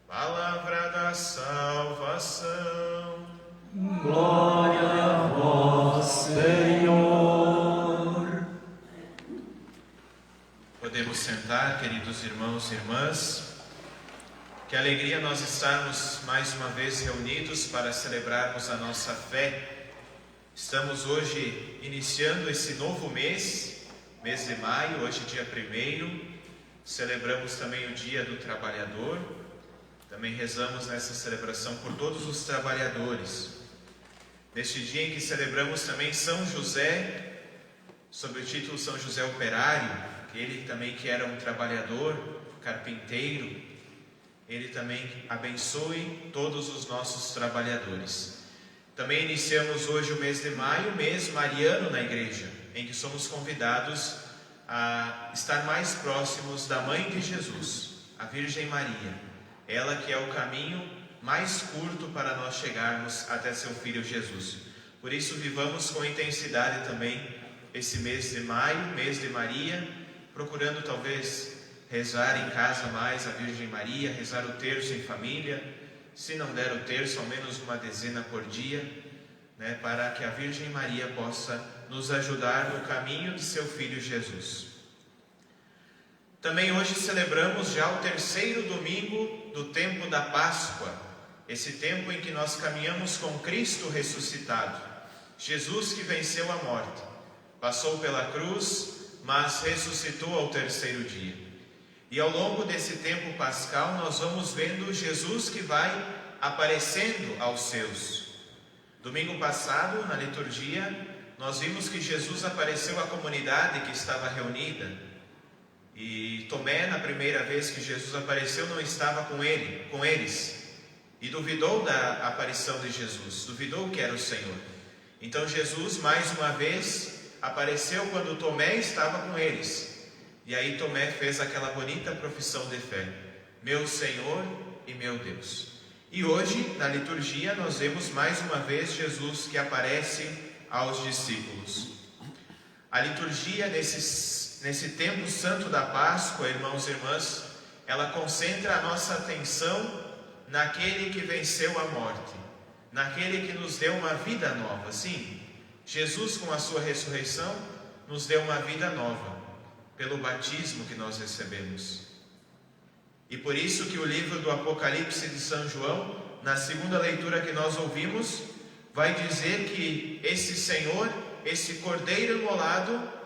Palavra da salvação. Glória a vós, Senhor. Podemos sentar, queridos irmãos e irmãs. Que alegria nós estarmos mais uma vez reunidos para celebrarmos a nossa fé. Estamos hoje iniciando esse novo mês de maio, hoje dia 1º. Celebramos também o Dia do Trabalhador. Também rezamos nessa celebração por todos os trabalhadores. Neste dia em que celebramos também São José, sob o título São José Operário, ele também que era um trabalhador, carpinteiro, ele também abençoe todos os nossos trabalhadores. Também iniciamos hoje o mês de maio, mês mariano na igreja, em que somos convidados a estar mais próximos da Mãe de Jesus, a Virgem Maria. Ela que é o caminho mais curto para nós chegarmos até seu Filho Jesus. Por isso vivamos com intensidade também esse mês de maio, mês de Maria, procurando talvez rezar em casa mais a Virgem Maria, rezar o terço em família, se não der o terço, ao menos uma dezena por dia, para que a Virgem Maria possa nos ajudar no caminho de seu Filho Jesus. Também hoje celebramos já o 3º domingo do tempo da Páscoa, esse tempo em que nós caminhamos com Cristo ressuscitado, Jesus que venceu a morte, passou pela cruz, mas ressuscitou ao 3º dia. E ao longo desse tempo pascal nós vamos vendo Jesus que vai aparecendo aos seus. Domingo passado, na liturgia, nós vimos que Jesus apareceu à comunidade que estava reunida. E Tomé, na primeira vez que Jesus apareceu, não estava com eles. E duvidou da aparição de Jesus, duvidou que era o Senhor. Então Jesus, mais uma vez, apareceu quando Tomé estava com eles. E aí Tomé fez aquela bonita profissão de fé: meu Senhor e meu Deus. E hoje, na liturgia, nós vemos mais uma vez Jesus que aparece aos discípulos. A liturgia nesse tempo santo da Páscoa, irmãos e irmãs, ela concentra a nossa atenção naquele que venceu a morte, naquele que nos deu uma vida nova. Sim, Jesus com a sua ressurreição nos deu uma vida nova, pelo batismo que nós recebemos. E por isso que o livro do Apocalipse de São João, na segunda leitura que nós ouvimos, vai dizer que esse Senhor, esse Cordeiro imolado,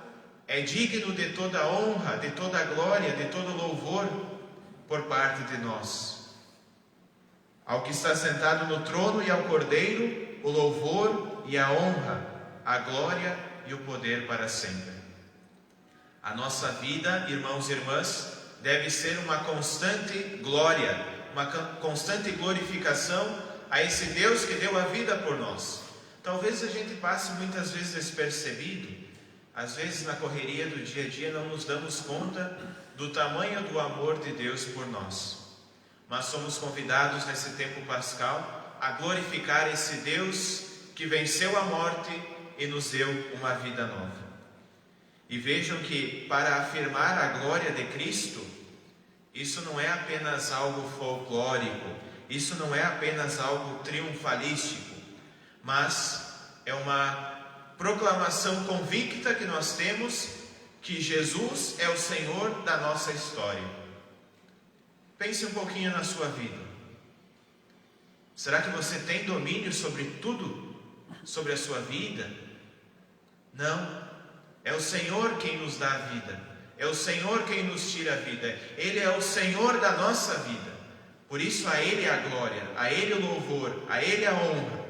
é digno de toda honra, de toda glória, de todo louvor por parte de nós. Ao que está sentado no trono e ao Cordeiro, o louvor e a honra, a glória e o poder para sempre. A nossa vida, irmãos e irmãs, deve ser uma constante glória, uma constante glorificação a esse Deus que deu a vida por nós. Talvez a gente passe muitas vezes despercebido. Às vezes na correria do dia a dia não nos damos conta do tamanho do amor de Deus por nós. Mas somos convidados nesse tempo pascal a glorificar esse Deus que venceu a morte e nos deu uma vida nova. E vejam que para afirmar a glória de Cristo, isso não é apenas algo folclórico, isso não é apenas algo triunfalístico, mas é uma proclamação convicta que nós temos que Jesus é o Senhor da nossa história. Pense um pouquinho na sua vida. Será que você tem domínio sobre tudo? Sobre a sua vida? Não. É o Senhor quem nos dá a vida. É o Senhor quem nos tira a vida. Ele é o Senhor da nossa vida. Por isso a Ele a glória, a Ele o louvor, a Ele a honra.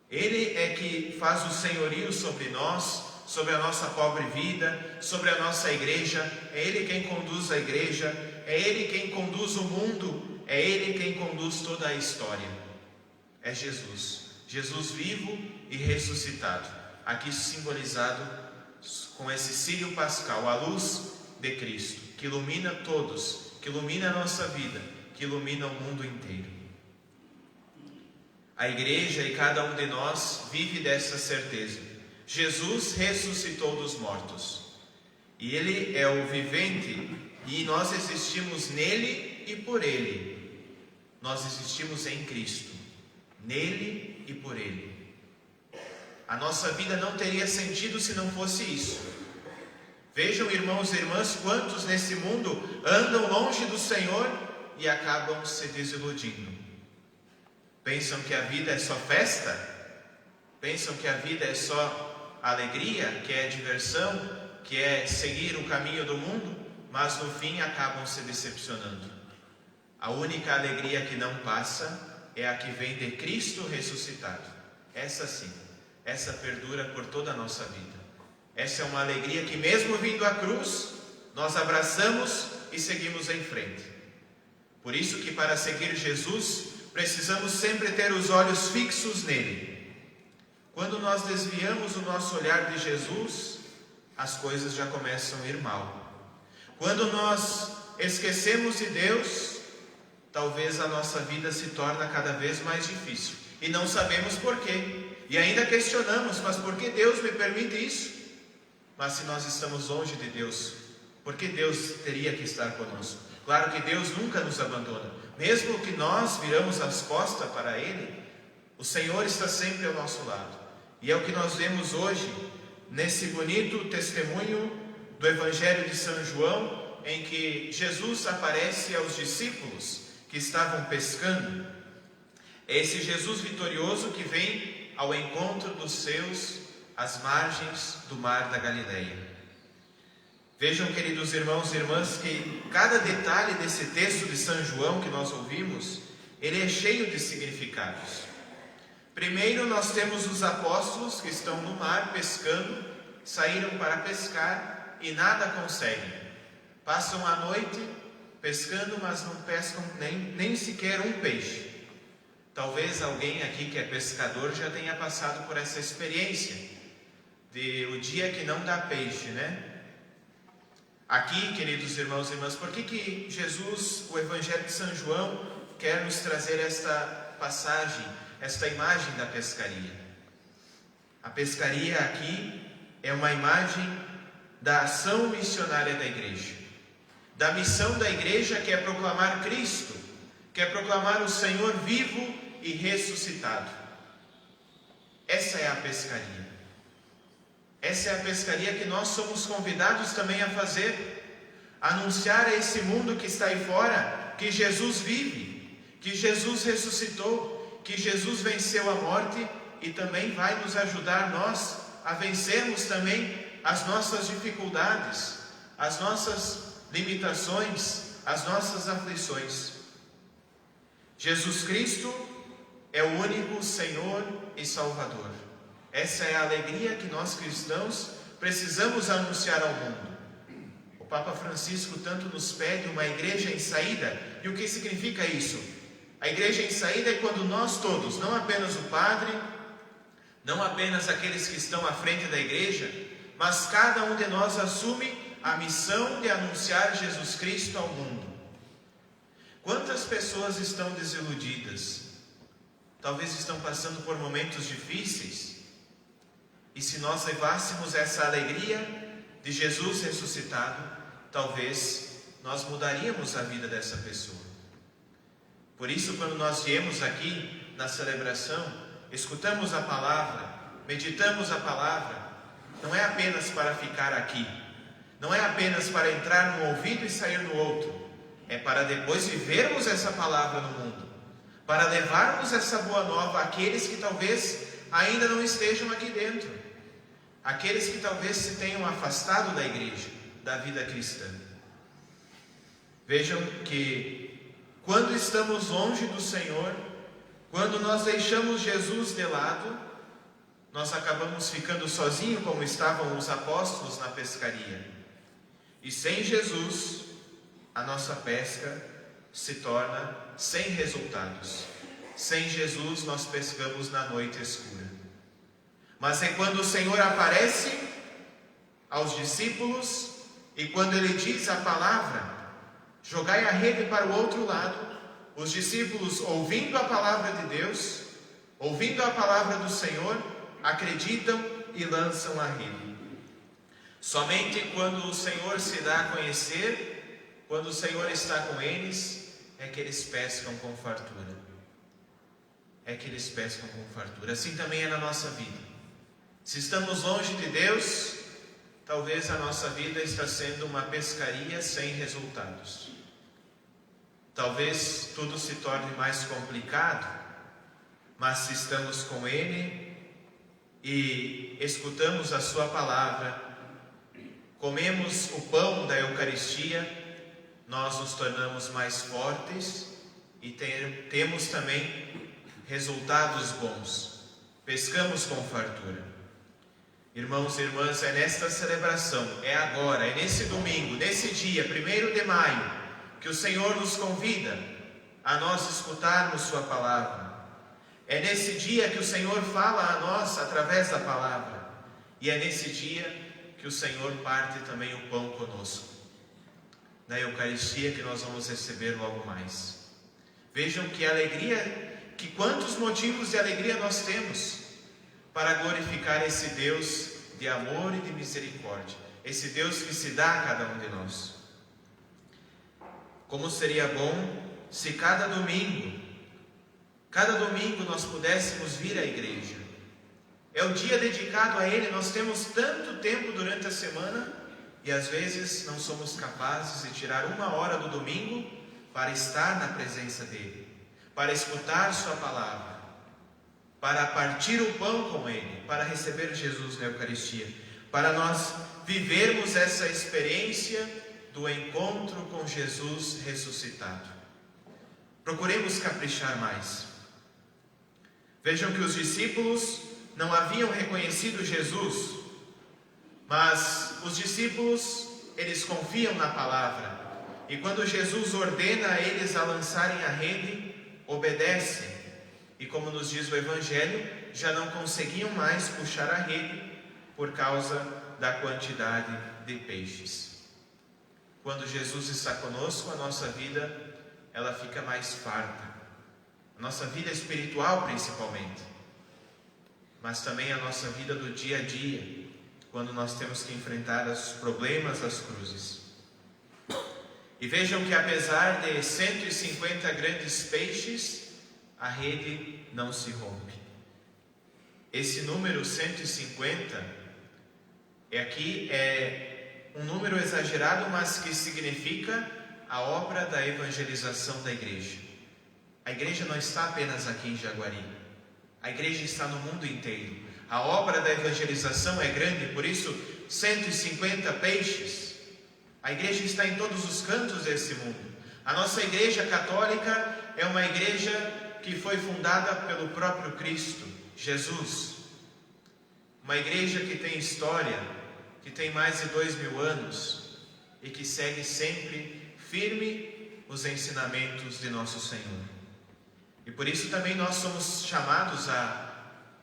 Ele é que faz o senhorio sobre nós, sobre a nossa pobre vida, sobre a nossa igreja. É Ele quem conduz a igreja, é Ele quem conduz o mundo, é Ele quem conduz toda a história. É Jesus, Jesus vivo e ressuscitado, aqui simbolizado com esse círio pascal, a luz de Cristo, que ilumina todos, que ilumina a nossa vida, que ilumina o mundo inteiro. A igreja e cada um de nós vive dessa certeza. Jesus ressuscitou dos mortos. E Ele é o vivente e nós existimos nele e por Ele. nós existimos em Cristo, nele e por Ele. A nossa vida não teria sentido se não fosse isso. Vejam, irmãos e irmãs, quantos nesse mundo andam longe do Senhor e acabam se desiludindo. Pensam que a vida é só festa? Pensam que a vida é só alegria, que é diversão, que é seguir o caminho do mundo, mas no fim acabam se decepcionando. A única alegria que não passa é a que vem de Cristo ressuscitado. Essa sim, essa perdura por toda a nossa vida. Essa é uma alegria que, mesmo vindo à cruz, nós abraçamos e seguimos em frente. Por isso que, para seguir Jesus, precisamos sempre ter os olhos fixos nele. Quando nós desviamos o nosso olhar de Jesus, as coisas já começam a ir mal. Quando nós esquecemos de Deus, talvez a nossa vida se torne cada vez mais difícil. E não sabemos por quê. E ainda questionamos, mas por que Deus me permite isso? Mas se nós estamos longe de Deus, por que Deus teria que estar conosco? Claro que Deus nunca nos abandona. Mesmo que nós viramos as costas para Ele, o Senhor está sempre ao nosso lado. E é o que nós vemos hoje, nesse bonito testemunho do Evangelho de São João, em que Jesus aparece aos discípulos que estavam pescando. É esse Jesus vitorioso que vem ao encontro dos seus às margens do mar da Galileia. Vejam, queridos irmãos e irmãs, que cada detalhe desse texto de São João que nós ouvimos, ele é cheio de significados. Primeiro, nós temos os apóstolos que estão no mar pescando, saíram para pescar e nada conseguem. Passam a noite pescando, mas não pescam nem sequer um peixe. Talvez alguém aqui que é pescador já tenha passado por essa experiência de o dia que não dá peixe, né? Aqui, queridos irmãos e irmãs, por que Jesus, o Evangelho de São João, quer nos trazer esta passagem, esta imagem da pescaria? A pescaria aqui é uma imagem da ação missionária da igreja, da missão da igreja, que é proclamar Cristo, que é proclamar o Senhor vivo e ressuscitado. Essa é a pescaria. Essa é a pescaria que nós somos convidados também a fazer. Anunciar a esse mundo que está aí fora que Jesus vive, que Jesus ressuscitou, que Jesus venceu a morte e também vai nos ajudar nós a vencermos também as nossas dificuldades, as nossas limitações, as nossas aflições. Jesus Cristo é o único Senhor e Salvador. Essa é a alegria que nós cristãos precisamos anunciar ao mundo. O Papa Francisco tanto nos pede uma igreja em saída. E o que significa isso? A igreja em saída é quando nós todos, não apenas o padre, não apenas aqueles que estão à frente da igreja, mas cada um de nós assume a missão de anunciar Jesus Cristo ao mundo. Quantas pessoas estão desiludidas? Talvez estão passando por momentos difíceis. E se nós levássemos essa alegria de Jesus ressuscitado, talvez nós mudaríamos a vida dessa pessoa. Por isso, quando nós viemos aqui na celebração, escutamos a palavra, meditamos a palavra, não é apenas para ficar aqui, não é apenas para entrar num ouvido e sair no outro, é para depois vivermos essa palavra no mundo, para levarmos essa boa nova àqueles que talvez ainda não estejam aqui dentro, aqueles que talvez se tenham afastado da igreja, da vida cristã. Vejam que quando estamos longe do Senhor, quando nós deixamos Jesus de lado, nós acabamos ficando sozinhos, como estavam os apóstolos na pescaria. E sem Jesus, a nossa pesca se torna sem resultados. Sem Jesus, nós pescamos na noite escura. Mas é quando o Senhor aparece aos discípulos e quando Ele diz a palavra, jogai a rede para o outro lado, os discípulos, ouvindo a palavra de Deus, ouvindo a palavra do Senhor, acreditam e lançam a rede. Somente quando o Senhor se dá a conhecer, quando o Senhor está com eles, é que eles pescam com fartura. É que eles pescam com fartura. Assim também é na nossa vida. Se estamos longe de Deus, talvez a nossa vida está sendo uma pescaria sem resultados. Talvez tudo se torne mais complicado, mas se estamos com Ele e escutamos a Sua palavra, comemos o pão da Eucaristia, nós nos tornamos mais fortes e temos também resultados bons. Pescamos com fartura. Irmãos e irmãs, é nesta celebração, é agora, é nesse domingo, nesse dia, 1º de maio, que o Senhor nos convida a nós escutarmos Sua palavra. É nesse dia que o Senhor fala a nós através da palavra. E é nesse dia que o Senhor parte também o pão conosco, na Eucaristia que nós vamos receber logo mais. Vejam que alegria, que quantos motivos de alegria nós temos para glorificar esse Deus de amor e de misericórdia, esse Deus que se dá a cada um de nós. Como seria bom se cada domingo nós pudéssemos vir à igreja. É o dia dedicado a Ele, nós temos tanto tempo durante a semana e às vezes não somos capazes de tirar 1 hora do domingo para estar na presença dEle, para escutar Sua palavra, para partir o pão com Ele, para receber Jesus na Eucaristia, para nós vivermos essa experiência do encontro com Jesus ressuscitado. Procuremos caprichar mais. Vejam que os discípulos não haviam reconhecido Jesus, mas os discípulos, eles confiam na palavra, e quando Jesus ordena a eles a lançarem a rede, obedecem, e como nos diz o Evangelho, já não conseguiam mais puxar a rede por causa da quantidade de peixes. Quando Jesus está conosco, a nossa vida, ela fica mais farta. A nossa vida espiritual, principalmente. Mas também a nossa vida do dia a dia, quando nós temos que enfrentar os problemas das cruzes. E vejam que apesar de 150 grandes peixes, a rede não se rompe. Esse número 150 é um número exagerado, mas que significa a obra da evangelização da igreja. A igreja não está apenas aqui em Jaguari. A igreja está no mundo inteiro. A obra da evangelização é grande, por isso 150 peixes. A igreja está em todos os cantos desse mundo. A nossa igreja católica é uma igreja que foi fundada pelo próprio Cristo, Jesus. Uma igreja que tem história, que tem mais de 2000 anos e que segue sempre firme os ensinamentos de nosso Senhor. E por isso também nós somos chamados a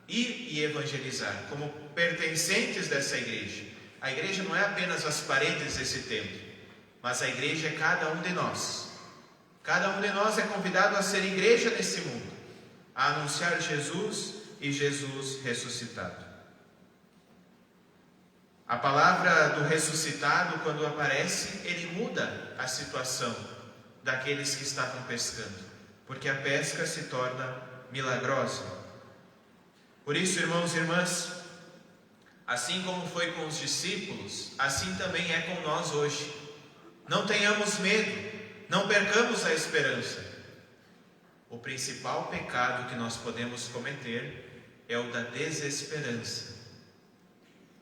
ir e evangelizar, como pertencentes dessa igreja. A igreja não é apenas as paredes desse templo, mas a igreja é cada um de nós. Cada um de nós é convidado a ser igreja nesse mundo, a anunciar Jesus e Jesus ressuscitado. A palavra do ressuscitado, quando aparece, ele muda a situação daqueles que estavam pescando, porque a pesca se torna milagrosa. Por isso, irmãos e irmãs, assim como foi com os discípulos, assim também é com nós hoje. Não tenhamos medo, não percamos a esperança. O principal pecado que nós podemos cometer é o da desesperança.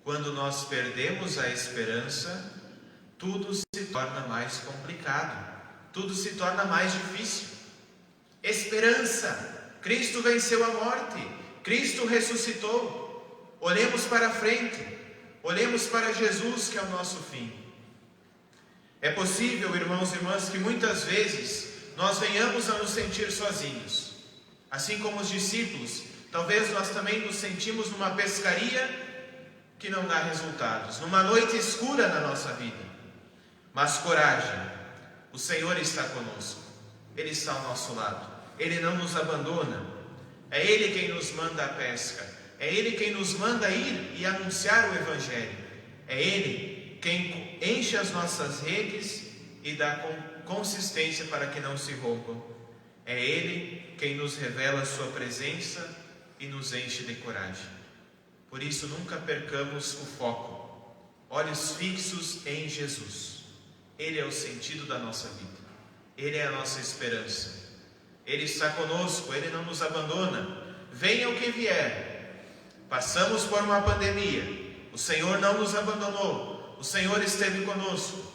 Quando nós perdemos a esperança, tudo se torna mais complicado, tudo se torna mais difícil. Esperança, Cristo venceu a morte, Cristo ressuscitou. Olhemos para frente, olhemos para Jesus, que é o nosso fim. É possível, irmãos e irmãs, que muitas vezes nós venhamos a nos sentir sozinhos. Assim como os discípulos, talvez nós também nos sentimos numa pescaria que não dá resultados, numa noite escura na nossa vida. Mas coragem, o Senhor está conosco, Ele está ao nosso lado, Ele não nos abandona. É Ele quem nos manda a pesca, é Ele quem nos manda ir e anunciar o Evangelho, é Ele quem enche as nossas redes e dá consistência para que não se rompam. É Ele quem nos revela a sua presença e nos enche de coragem. Por isso, nunca percamos o foco. Olhos fixos em Jesus. Ele é o sentido da nossa vida. Ele é a nossa esperança. Ele está conosco, Ele não nos abandona. Venha o que vier. Passamos por uma pandemia. O Senhor não nos abandonou. O Senhor esteve conosco.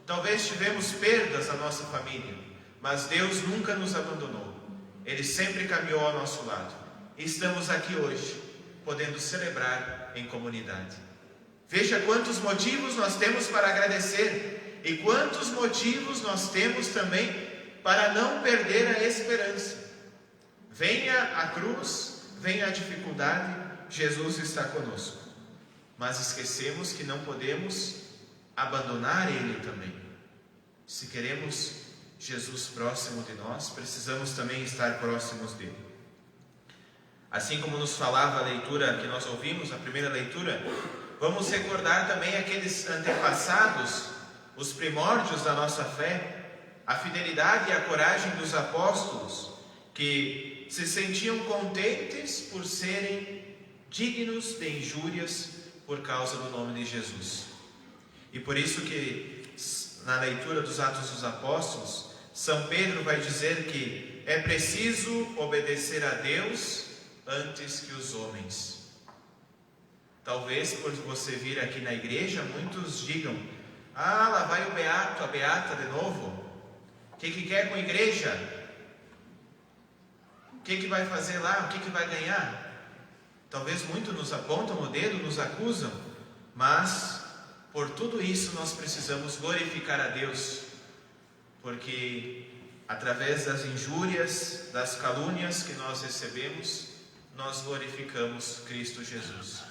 Talvez tivemos perdas na nossa família, mas Deus nunca nos abandonou. Ele sempre caminhou ao nosso lado. E estamos aqui hoje, podendo celebrar em comunidade. Veja quantos motivos nós temos para agradecer e quantos motivos nós temos também para não perder a esperança. Venha a cruz, venha a dificuldade, Jesus está conosco. Mas esquecemos que não podemos abandonar Ele também. Se queremos Jesus próximo de nós, precisamos também estar próximos dele. Assim como nos falava a leitura que nós ouvimos, a primeira leitura, vamos recordar também aqueles antepassados, os primórdios da nossa fé, a fidelidade e a coragem dos apóstolos, que se sentiam contentes por serem dignos de injúrias por causa do nome de Jesus. E por isso que na leitura dos Atos dos Apóstolos, São Pedro vai dizer que é preciso obedecer a Deus antes que os homens. Talvez por você vir aqui na igreja, muitos digam: ah, lá vai o beato, a beata de novo. O que quer com a igreja? O que vai fazer lá? O que vai ganhar? Talvez muitos nos apontam o dedo, nos acusam, mas por tudo isso nós precisamos glorificar a Deus, porque através das injúrias, das calúnias que nós recebemos, nós glorificamos Cristo Jesus.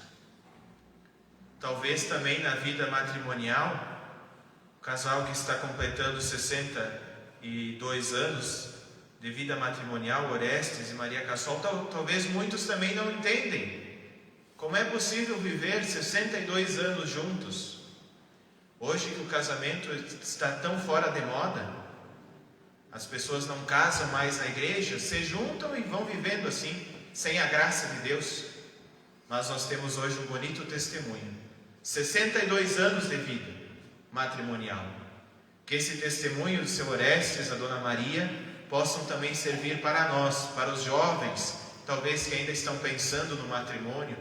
Talvez também na vida matrimonial, o casal que está completando 62 anos de vida matrimonial, Orestes e Maria Cassol, talvez muitos também não entendem como é possível viver 62 anos juntos. Hoje que o casamento está tão fora de moda, as pessoas não casam mais na igreja, se juntam e vão vivendo assim, sem a graça de Deus. Mas nós temos hoje um bonito testemunho, 62 anos de vida matrimonial. Que esse testemunho do seu Orestes, a Dona Maria, possam também servir para nós, para os jovens, talvez que ainda estão pensando no matrimônio,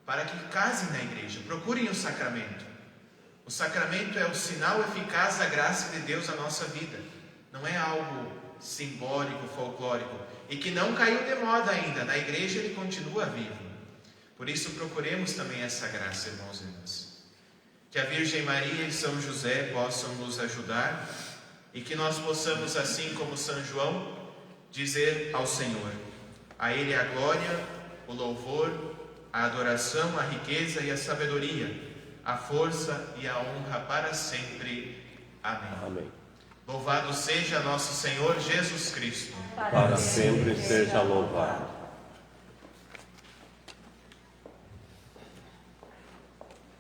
para que casem na igreja, procurem o sacramento. O sacramento é o sinal eficaz da graça de Deus na nossa vida. Não é algo simbólico, folclórico, e que não caiu de moda ainda. Na igreja ele continua vivo. Por isso procuremos também essa graça, irmãos e irmãs. Que a Virgem Maria e São José possam nos ajudar e que nós possamos, assim como São João, dizer ao Senhor: a Ele a glória, o louvor, a adoração, a riqueza e a sabedoria, a força e a honra para sempre. Amém. Amém. Louvado seja nosso Senhor Jesus Cristo. Para sempre seja louvado.